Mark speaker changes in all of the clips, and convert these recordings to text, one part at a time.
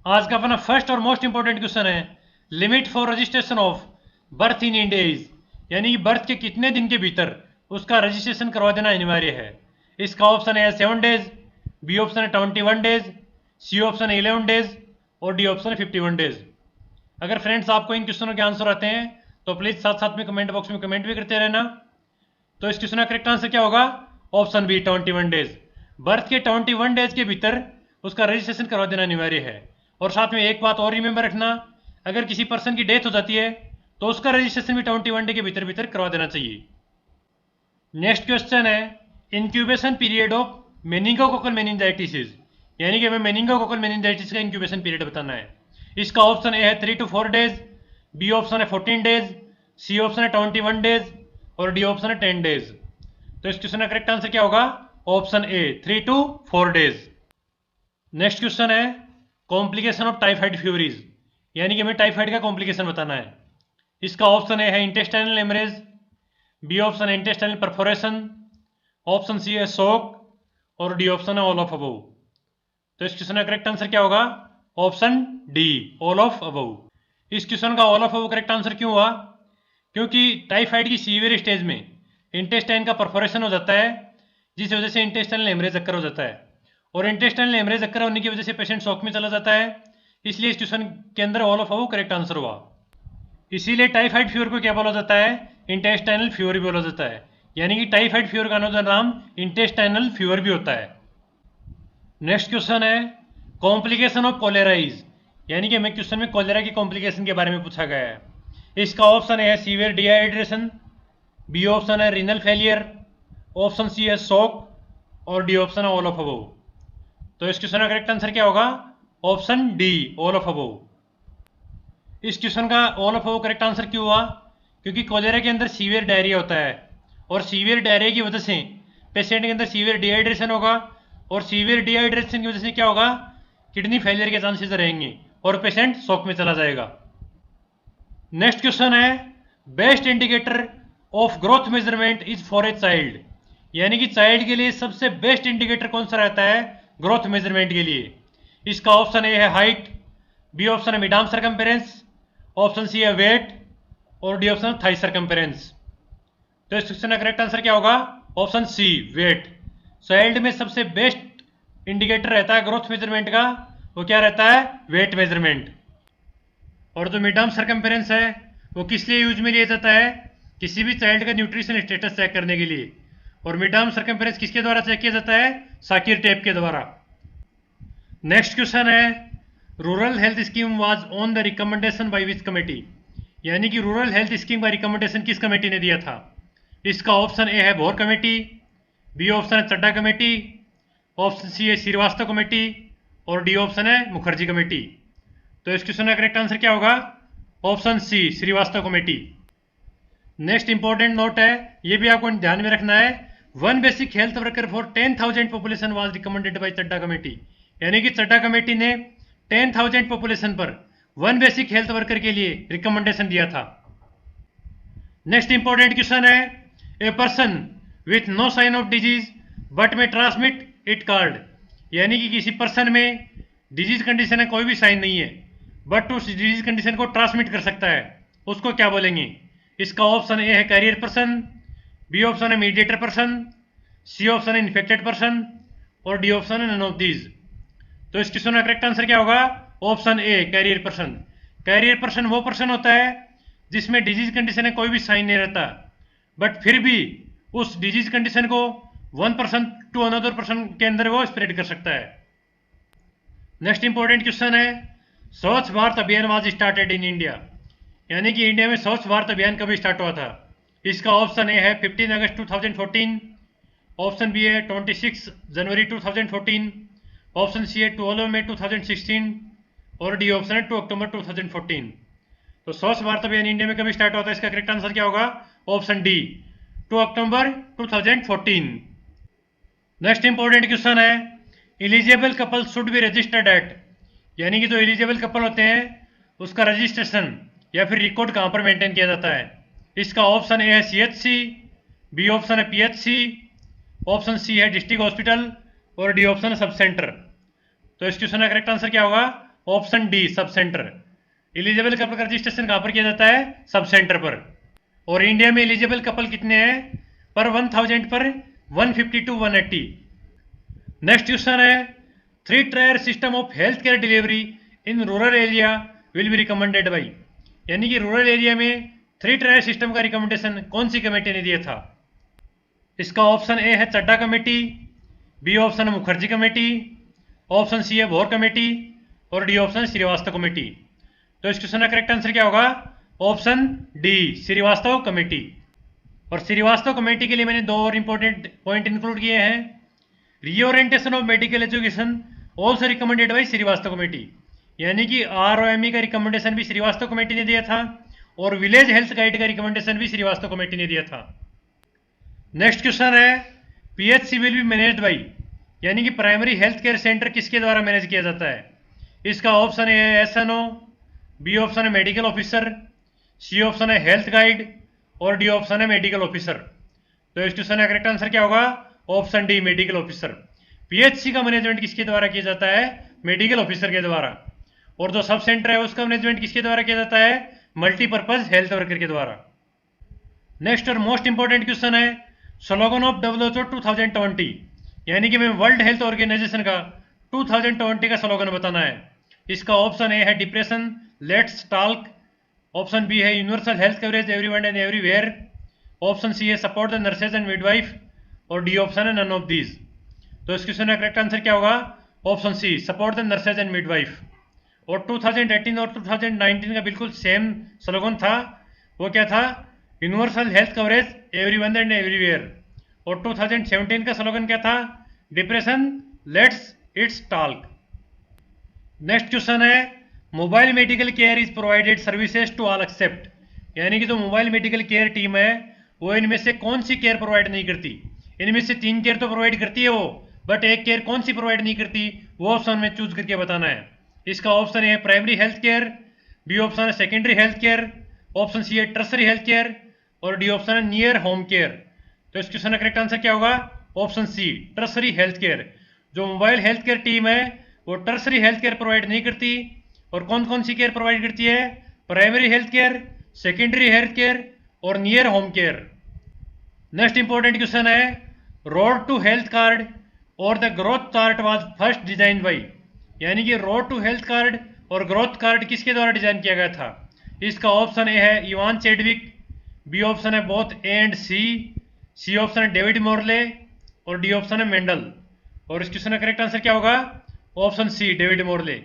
Speaker 1: आज का अपना फर्स्ट और मोस्ट इंपॉर्टेंट क्वेश्चन है limit for registration of birth in India is, यानी कि बर्थ के कितने दिन के भीतर उसका रजिस्ट्रेशन करवा देना अनिवार्य है। इसका ऑप्शन है 7 डेज, बी ऑप्शन है 21 डेज, सी ऑप्शन है 11 डेज और डी ऑप्शन है 51 डेज। अगर फ्रेंड्स आपको इन क्वेश्चनों के आंसर आते हैं तो प्लीज साथ साथ में कमेंट बॉक्स में कमेंट भी करते रहना। तो इस क्वेश्चन का करेक्ट आंसर क्या होगा? Option B 21 days. बर्थ के 21 डेज के भीतर उसका रजिस्ट्रेशन करवा देना अनिवार्य है। और साथ में एक बात और रिमेंबर रखना, अगर किसी पर्सन की डेथ हो जाती है तो उसका रजिस्ट्रेशन भी 21 डे के भीतर भीतर करवा देना चाहिए। नेक्स्ट क्वेश्चन है incubation period of meningococcal meningitis, यानी कि हमें मेनिंगोकोकल मेनिंजाइटिस का इंक्यूबेशन पीरियड बताना है। इसका ऑप्शन ए है 3 to 4 डेज, बी ऑप्शन है 14 डेज, सी ऑप्शन है 21 डेज और डी ऑप्शन है 10 डेज। तो इस क्वेश्चन का करेक्ट आंसर क्या होगा? Option A 3 to 4 days. Next question है कॉम्प्लिकेशन ऑफ टाइफाइड फ्यूरीज, यानी कि हमें टाइफाइड का कॉम्प्लिकेशन बताना है। इसका ऑप्शन ए है इंटेस्टाइनल हेमरेज, बी ऑप्शन है इंटेस्टाइनल परफोरेशन, ऑप्शन सी है शॉक और डी ऑप्शन है ऑल ऑफ अबव। तो इस क्वेश्चन का करेक्ट आंसर क्या होगा? Option D all of above. इस क्वेश्चन का all of above correct answer क्यों हुआ? क्योंकि टाइफाइड की सीवियर स्टेज में इंटेस्टाइन का परफोरेशन हो जाता है, जिस वजह से इंटेस्टाइनल हेमरेज अक्कर हो जाता है और इंटेस्टाइनल हेमरेज अक्कर होने की वजह से पेशेंट शॉक में चला जाता है। इसलिए इस क्वेश्चन के अंदर all of above correct answer हुआ। इसीलिए टाइफाइड फीवर को क्या बोला जाता है? इंटेस्टाइनल फीवर भी बोला जाता है, यानी कि टाइफाइड फीवर का अनदर नाम इंटेस्टाइनल फीवर भी होता है। नेक्स्ट क्वेश्चन है कॉम्प्लिकेशन ऑफ कोलेराइज, यानी कि हमें क्वेश्चन में कोलेरा की कॉम्प्लिकेशन के बारे में पूछा गया है। इसका ऑप्शन है सीवियर डिहाइड्रेशन, बी ऑप्शन है रीनल फेलियर, ऑप्शन सी है शॉक और डी ऑप्शन है ऑल ऑफ अबव। तो इस क्वेश्चन का करेक्ट आंसर क्या होगा? Option D all of above. इस क्वेश्चन का all of above correct answer क्यों हुआ? क्योंकि कोलेरा के अंदर सीवियर डायरिया होता है और सीवियर डायरिया की वजह से पेशेंट के अंदर सीवियर डिहाइड्रेशन होगा और सीवियर डिहाइड्रेशन की वजह से क्या होगा? किडनी फेलियर के चांसेस रहेंगे और पेशेंट शॉक में चला जाएगा। नेक्स्ट क्वेश्चन है best indicator of growth measurement is for a child, यानी कि चाइल्ड के लिए सबसे बेस्ट इंडिकेटर कौन सा रहता है ग्रोथ मेजरमेंट के लिए? इसका ऑप्शन ए है हाइट, बी ऑप्शन है mid arm circumference, option C है वेट और डी ऑप्शन थाई सरकमफेरेंस। तो इस क्वेश्चन का करेक्ट आंसर क्या होगा? ऑप्शन सी वेट। चाइल्ड में सबसे बेस्ट इंडिकेटर रहता है ग्रोथ मेजरमेंट का, वो क्या रहता है? Weight measurement. और जो मिड आर्म सरकमफेरेंस है वो किस लिए यूज में लिया जाता है? किसी भी चाइल्ड का न्यूट्रिशन स्टेटस चेक करने के लिए। और मिड आर्म सरकमफेरेंस किसके द्वारा चेक किया जाता है? साकिर टेप के द्वारा। नेक्स्ट क्वेश्चन है rural health scheme was on the recommendation by which committee, यानी कि रूरल हेल्थ स्कीम का रिकमेंडेशन किस कमेटी ने दिया था? इसका ऑप्शन ए है भोर कमेटी, बी ऑप्शन है चड्डा कमेटी, ऑप्शन सी है श्रीवास्तव कमेटी और डी ऑप्शन है मुखर्जी कमेटी। तो इस क्वेश्चन का करेक्ट आंसर क्या होगा? Option C Srivastava committee. Next important note है, ये भी आपको ध्यान में रखना है, one basic health worker for 10,000 population was recommended by Chadha committee, यानी कि चड्डा कमेटी ने 10,000 पॉपुलेशन पर वन बेसिक हेल्थ वर्कर के लिए रिकमेंडेशन दिया था। नेक्स्ट इंपॉर्टेंट क्वेश्चन है a person with no sign of disease but may transmit it card, यानी कि किसी पर्सन में डिजीज कंडीशन है, कोई भी साइन नहीं है बट उस डिजीज कंडीशन को ट्रांसमिट कर सकता है, उसको क्या बोलेंगे? इसका ऑप्शन ए है कैरियर पर्सन, बी ऑप्शन है मीडिएटर पर्सन, सी ऑप्शन है इन्फेक्टेड पर्सन और डी ऑप्शन है नन ऑफ दीज। तो इस क्वेश्चन का करेक्ट आंसर क्या होगा? Option A carrier person. Carrier person वो पर्सन होता है जिसमें डिजीज कंडीशन है, कोई भी साइन नहीं रहता बट फिर भी उस डिजीज कंडीशन को one person to another person के अंदर वो स्प्रेड कर सकता है। नेक्स्ट इंपॉर्टेंट क्वेश्चन है स्वच्छ भारत अभियान वाज स्टार्टेड इन इंडिया, यानी कि इंडिया में स्वच्छ भारत अभियान कभी स्टार्ट हुआ था? इसका ऑप्शन ए है 15 अगस्त 2014, ऑप्शन बी है 26 जनवरी 2014, ऑप्शन सी है 12 मई 2016 और डी ऑप्शन है 2 अक्टूबर 2014। तो स्वच्छ भारत अभियान इंडिया में कभी स्टार्ट हुआ था? इसका करेक्ट आंसर क्या होगा? ऑप्शन डी 2 अक्टूबर 2014। नेक्स्ट इंपॉर्टेंट क्वेश्चन है eligible couple should be registered eight, यानी कि जो एलिजिबल कपल होते हैं उसका रजिस्ट्रेशन या फिर रिकॉर्ड कहाँ पर मेंटेन किया जाता है? इसका ऑप्शन ए है CHC, बी ऑप्शन है PHC, ऑप्शन सी है डिस्ट्रिक्ट हॉस्पिटल और डी ऑप्शन है सब सेंटर। तो इस क्वेश्चन का करेक्ट आंसर क्या होगा? Option D sub centre. Eligible couple का रजिस्ट्रेशन कहाँ पर किया जाता है? सब सेंटर पर। और इंडिया में एलिजिबल कपल कितने हैं? पर 1000 पर 150 to 180। नेक्स्ट क्वेश्चन है 3-tier system of health care delivery in rural area will be recommended by. यानी कि रूरल एरिया में 3-tier सिस्टम का रिकमेंडेशन कौन सी कमेटी ने दिया था? इसका ऑप्शन ए है चड्डा कमेटी, बी ऑप्शन है मुखर्जी कमेटी, ऑप्शन सी है भोर कमेटी और डी ऑप्शन श्रीवास्तव कमेटी। तो इस क्वेश्चन का करेक्ट आंसर क्या होगा? Option D Shrivastava committee. और श्रीवास्तव कमेटी के लिए मैंने दो और इंपॉर्टेंट पॉइंट इंक्लूड किए हैं। Reorientation of medical education also recommended by Shrivastava committee. यानी कि ROME का रिकमेंडेशन भी श्रीवास्तव कमेटी ने दिया था और विलेज हेल्थ गाइड का रिकमेंडेशन भी श्रीवास्तव कमेटी ने दिया था। नेक्स्ट क्वेश्चन है PHC will be managed by. यानी कि प्राइमरी हेल्थ केयर सेंटर किसके द्वारा मैनेज किया जाता है? इसका ऑप्शन ए है SNO, बी ऑप्शन है मेडिकल ऑफिसर, सी ऑप्शन है हेल्थ गाइड और डी ऑप्शन है मेडिकल ऑफिसर। तो इस क्वेश्चन का करेक्ट आंसर क्या होगा? Option D medical officer. PHC का मैनेजमेंट किसके द्वारा किया जाता है? मेडिकल ऑफिसर के द्वारा। और जो सब सेंटर है उसका मैनेजमेंट किसके द्वारा किया जाता है? मल्टीपर्पज हेल्थ वर्कर के द्वारा। नेक्स्ट और मोस्ट इंपॉर्टेंट क्वेश्चन है स्लोगन ऑफ WHO 2020। यानी कि मैं वर्ल्ड हेल्थ ऑर्गेनाइजेशन का 2020 का स्लोगन बताना है। इसका ऑप्शन ए है depression let's talk, option B है universal health coverage everyone and everywhere, option C है support the nurses and midwife और डी ऑप्शन है नन ऑफ दीज। तो इस क्वेश्चन का करेक्ट आंसर क्या होगा? Option C support the nurses and midwife. और 2018 और 2019 का बिल्कुल सेम स्लोगन था। वो क्या था? Universal health coverage everyone and everywhere. और 2017 का स्लोगन क्या था? Depression let's it's talk. Next question है mobile medical care is provided services to all except. यानी कि जो मोबाइल मेडिकल केयर टीम है वो इनमें से कौन सी केयर प्रोवाइड नहीं करती? इनमें से 3 केयर तो प्रोवाइड करती है वो, बट एक केयर कौन सी प्रोवाइड नहीं करती वो ऑप्शन में चूज करके बताना है। इसका ऑप्शन है primary health care, B option है secondary health care, option C है टर्सरी हेल्थ केयर और डी ऑप्शन है नियर होम केयर। तो इस क्वेश्चन का करेक्ट आंसर क्या होगा? Option C tertiary health care. जो मोबाइल हेल्थ केयर टीम है वो टर्सरी हेल्थ केयर प्रोवाइड नहीं करती। और कौन कौन सी केयर प्रोवाइड करती है? Primary health care, secondary health care और near home care. Next important question है रोड टू हेल्थ कार्ड और the growth chart was first design by. यानी कि रोड टू हेल्थ कार्ड और ग्रोथ कार्ड किसके द्वारा डिजाइन किया गया था? इसका ऑप्शन ए है इवान चेडविक, बी ऑप्शन है both A and C option है डेविड मोरले और डी ऑप्शन है मेंडल। और इस क्वेश्चन का करेक्ट आंसर क्या होगा? Option C David Morley.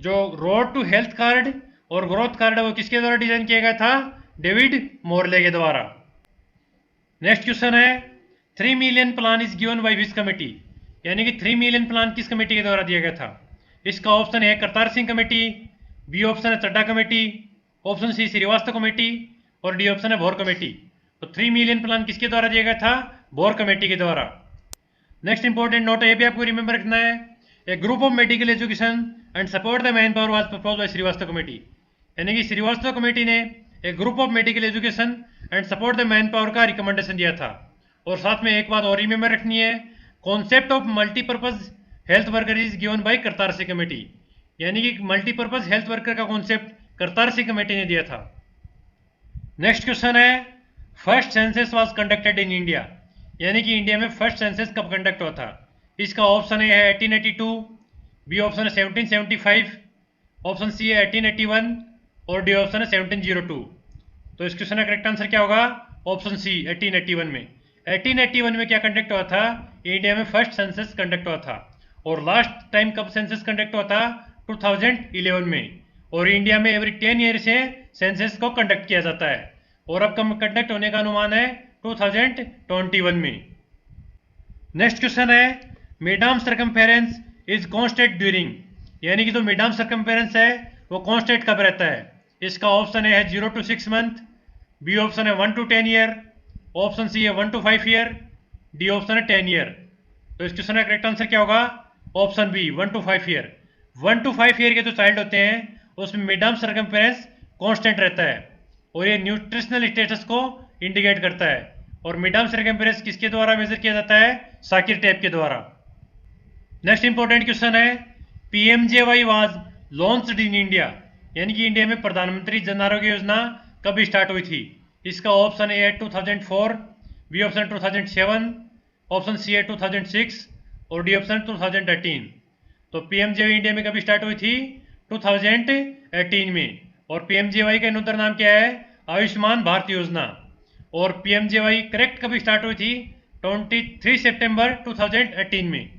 Speaker 1: जो रोड टू हेल्थ कार्ड और ग्रोथ कार्ड है वो किसके द्वारा डिजाइन किया गया था? डेविड मोरले के द्वारा। नेक्स्ट क्वेश्चन है 3 million plan is given by which committee. यानी कि 3 मिलियन प्लान किस कमेटी के द्वारा दिया गया था? इसका ऑप्शन है Kartar Singh committee, B option है Chadha committee, option C Srivastava committee और डी ऑप्शन है भोर कमेटी। तो 3 मिलियन प्लान किसके द्वारा दिया गया था? भोर कमेटी के द्वारा। नेक्स्ट इंपॉर्टेंट नोट ये भी आपको रिमेंबर रखना है a group of medical education and support the man power was proposed by Srivastava committee. यानी कि श्रीवास्तव कमेटी ने एक group of medical education and support the man power का रिकमेंडेशन दिया था। और साथ में एक बात और रिमेंबर रखनी है concept of multipurpose health worker is given by Kartar Singh committee. यानी कि मल्टीपर्पज हेल्थ वर्कर का कॉन्सेप्ट करतार सिंह कमेटी ने दिया था। नेक्स्ट क्वेश्चन है first census was conducted in India. यानी कि इंडिया में फर्स्ट सेंसस कब कंडक्ट हुआ था? इसका ऑप्शन ए है 1882, बी ऑप्शन है 1775, ऑप्शन सी है 1881 और डी ऑप्शन है 1702। तो इस क्वेश्चन का करेक्ट आंसर क्या होगा? ऑप्शन सी 1881 में। 1881 में क्या कंडक्ट हुआ था? इंडिया में फर्स्ट सेंसस कंडक्ट हुआ था। और लास्ट टाइम कब सेंसस कंडक्ट हुआ था? 2011 में। और इंडिया में एवरी 10 ईयर से सेंसस को कंडक्ट किया जाता है और अब कब कंडक्ट होने का अनुमान है? 2021 में। नेक्स्ट क्वेश्चन है मिडाम सर्कमफेरेंस इज कॉन्स्टेंट ड्यूरिंग। यानी कि जो मिडाम सर्कमफेरेंस है वो कॉन्स्टेंट कब रहता है? इसका ऑप्शन ए है 0 to 6 मंथ, बी ऑप्शन है 1 to 10 ईयर, ऑप्शन सी है 1 to 5 ईयर, डी ऑप्शन है 10 ईयर। तो इस क्वेश्चन का करेक्ट आंसर क्या होगा? Option B 1 to 5 year. 1 to 5 year के जो चाइल्ड होते हैं उसमें मिडाम सर्कमफेरेंस कॉन्स्टेंट रहता है और ये न्यूट्रिशनल स्टेटस को इंडिकेट करता है। और मिडाम सर्कमफेरेंस किसके द्वारा मेजर किया जाता है? साकिर टेप के द्वारा। नेक्स्ट इंपॉर्टेंट क्वेश्चन है PMJY was launched in India, यानी कि इंडिया में प्रधानमंत्री जन आरोग्य योजना कब स्टार्ट हुई थी? इसका ऑप्शन ए है 2004, बी ऑप्शन 2007, ऑप्शन सी है 2006 और डी ऑप्शन 2018। तो पीएमजेवाई इंडिया में कब स्टार्ट हुई थी? 2018 में। और पीएमजेवाई का नूतन नाम क्या है? आयुष्मान भारत योजना। और पीएमजेवाई करेक्ट कब स्टार्ट हुई थी? 23 सितंबर 2018 में।